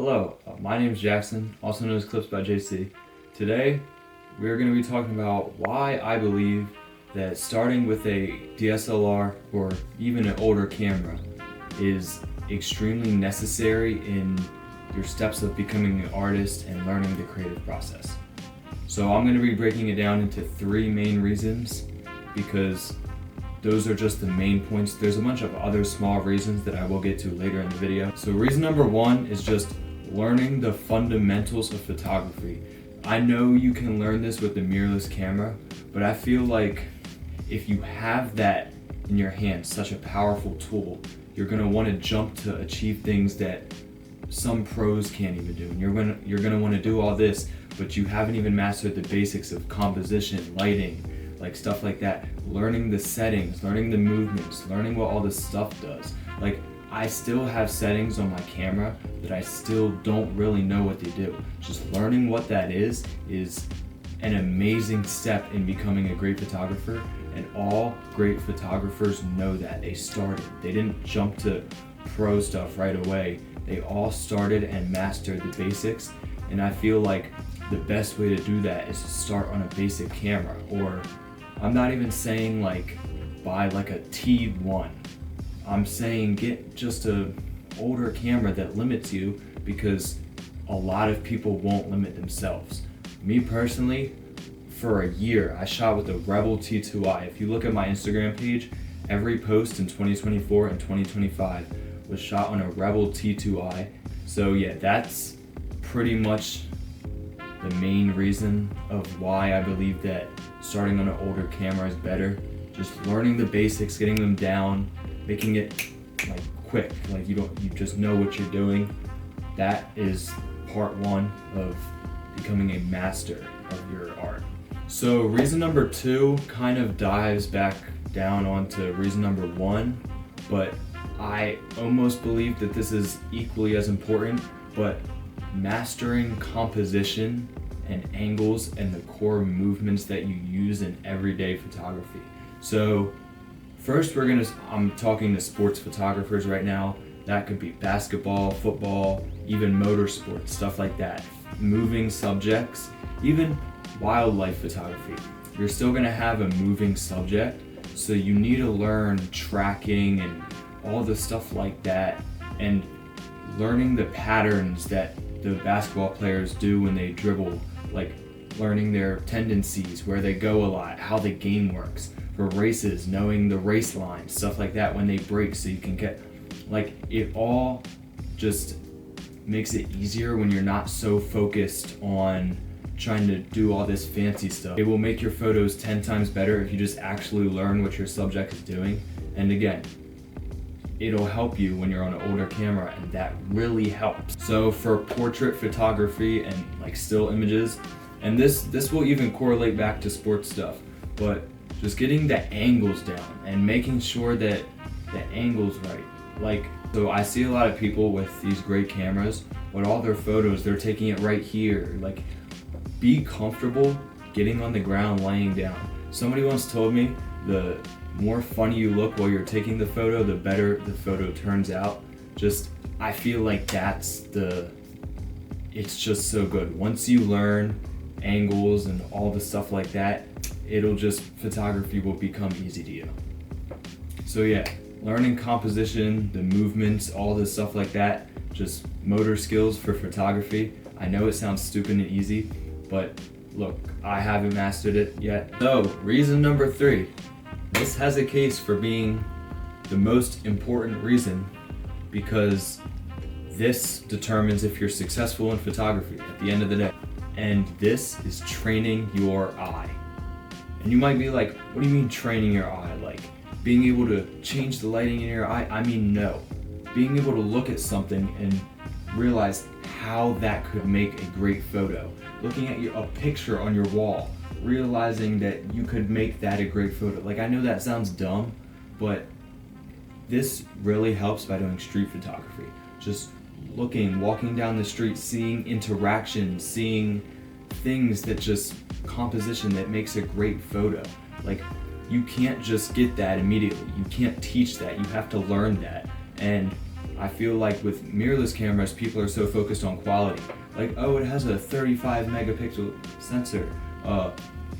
Hello, my name is Jackson, also known as Clips by JC. Today, we're going to be talking about why I believe that starting with a DSLR or even an older camera is extremely necessary in your steps of becoming an artist and learning the creative process. So I'm going to be breaking it down into three main reasons because those are just the main points. There's a bunch of other small reasons that I will get to later in the video. So reason number one is just learning the fundamentals of photography. I know you can learn this with the mirrorless camera, but I feel like if you have that in your hand, such a powerful tool, you're gonna want to jump to achieve things that some pros can't even do. And you're gonna want to do all this, but you haven't even mastered the basics of composition, lighting, like stuff like that. Learning the settings, learning the movements, learning what all this stuff does. Like, I still have settings on my camera that I still don't really know what they do. Just learning what that is an amazing step in becoming a great photographer, and all great photographers know that. They started. They didn't jump to pro stuff right away. They all started and mastered the basics, and I feel like the best way to do that is to start on a basic camera, or I'm not even saying like buy like a T1. I'm saying get just a older camera that limits you, because a lot of people won't limit themselves. Me personally, for a year, I shot with a Rebel T2i. If you look at my Instagram page, every post in 2024 and 2025 was shot on a Rebel T2i. So yeah, that's pretty much the main reason of why I believe that starting on an older camera is better. Just learning the basics, getting them down, making it like quick, like you just know what you're doing. That is part one of becoming a master of your art. So reason number two kind of dives back down onto reason number one, but I almost believe that this is equally as important, but mastering composition and angles and the core movements that you use in everyday photography. So first I'm talking to sports photographers right now. That could be basketball, football, even motorsports, stuff like that. Moving subjects, even wildlife photography. You're still gonna have a moving subject, so you need to learn tracking and all the stuff like that, and learning the patterns that the basketball players do when they dribble, like learning their tendencies, where they go a lot, how the game works. For races, knowing the race lines, stuff like that when they break, so you can get, like, it all just makes it easier when you're not so focused on trying to do all this fancy stuff. It will make your photos 10 times better if you just actually learn what your subject is doing. And again, it'll help you when you're on an older camera, and that really helps. So for portrait photography and like still images, and this will even correlate back to sports stuff, but just getting the angles down and making sure that the angle's right. Like, so I see a lot of people with these great cameras, but all their photos, they're taking it right here. Like, be comfortable getting on the ground, laying down. Somebody once told me the more funny you look while you're taking the photo, the better the photo turns out. I feel like it's just so good. Once you learn angles and all the stuff like that, photography will become easy to you. So yeah, learning composition, the movements, all this stuff like that, just motor skills for photography. I know it sounds stupid and easy, but look, I haven't mastered it yet. So reason number three, this has a case for being the most important reason, because this determines if you're successful in photography at the end of the day. And this is training your eye. And you might be like, what do you mean training your eye? Like being able to change the lighting in your eye? I mean, no. Being able to look at something and realize how that could make a great photo. Looking at a picture on your wall, realizing that you could make that a great photo. Like, I know that sounds dumb, but this really helps by doing street photography. Just walking down the street, seeing interactions, seeing things that composition that makes a great photo. Like, you can't just get that immediately. You can't teach that. You have to learn that. And I feel like with mirrorless cameras, people are so focused on quality. Like, oh, it has a 35 megapixel sensor.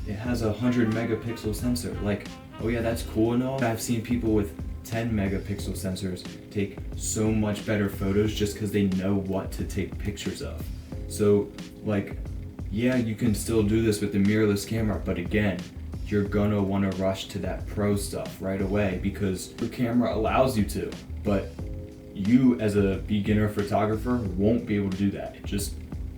It has a 100 megapixel sensor. Like, oh yeah, that's cool and all. I've seen people with 10 megapixel sensors take so much better photos just because they know what to take pictures of. So, like, yeah, you can still do this with the mirrorless camera, but again, you're gonna wanna rush to that pro stuff right away because your camera allows you to, but you as a beginner photographer won't be able to do that. It just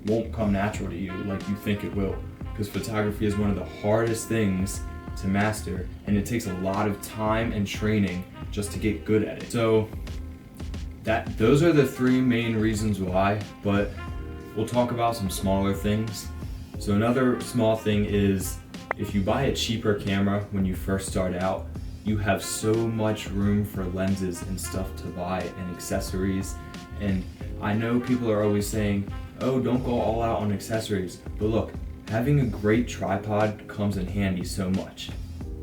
won't come natural to you like you think it will, because photography is one of the hardest things to master, and it takes a lot of time and training just to get good at it. So those are the three main reasons why, but we'll talk about some smaller things. So another small thing is, if you buy a cheaper camera when you first start out, you have so much room for lenses and stuff to buy and accessories. And I know people are always saying, oh, don't go all out on accessories, but look, having a great tripod comes in handy so much.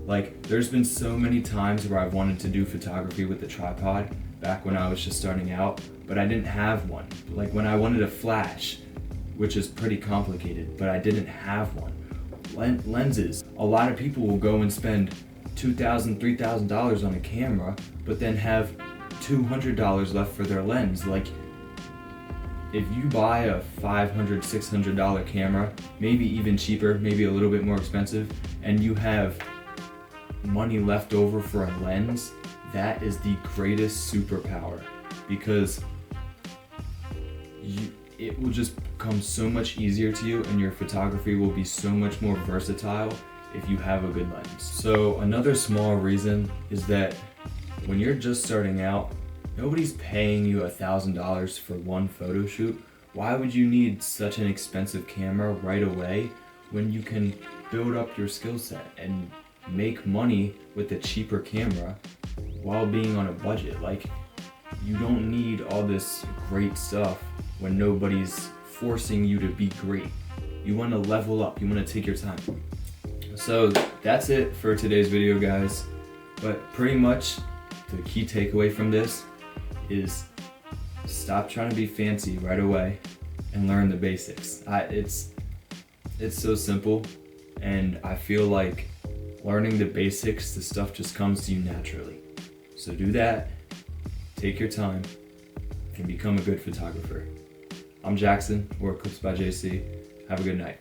Like, there's been so many times where I've wanted to do photography with a tripod back when I was just starting out, but I didn't have one. Like when I wanted a flash, which is pretty complicated, but I didn't have one. Lenses. A lot of people will go and spend $2,000, $3,000 on a camera, but then have $200 left for their lens. Like, if you buy a $500, $600 camera, maybe even cheaper, maybe a little bit more expensive, and you have money left over for a lens, that is the greatest superpower, because it will just become so much easier to you, and your photography will be so much more versatile if you have a good lens. So another small reason is that when you're just starting out, nobody's paying you $1,000 for one photo shoot. Why would you need such an expensive camera right away when you can build up your skill set and make money with a cheaper camera while being on a budget? Like, you don't need all this great stuff when nobody's forcing you to be great. You want to level up, you want to take your time. So that's it for today's video, guys. But pretty much the key takeaway from this is stop trying to be fancy right away and learn the basics. It's so simple, and I feel like learning the basics, the stuff just comes to you naturally. So do that, take your time, and become a good photographer. I'm Jackson, or Clips by JC. Have a good night.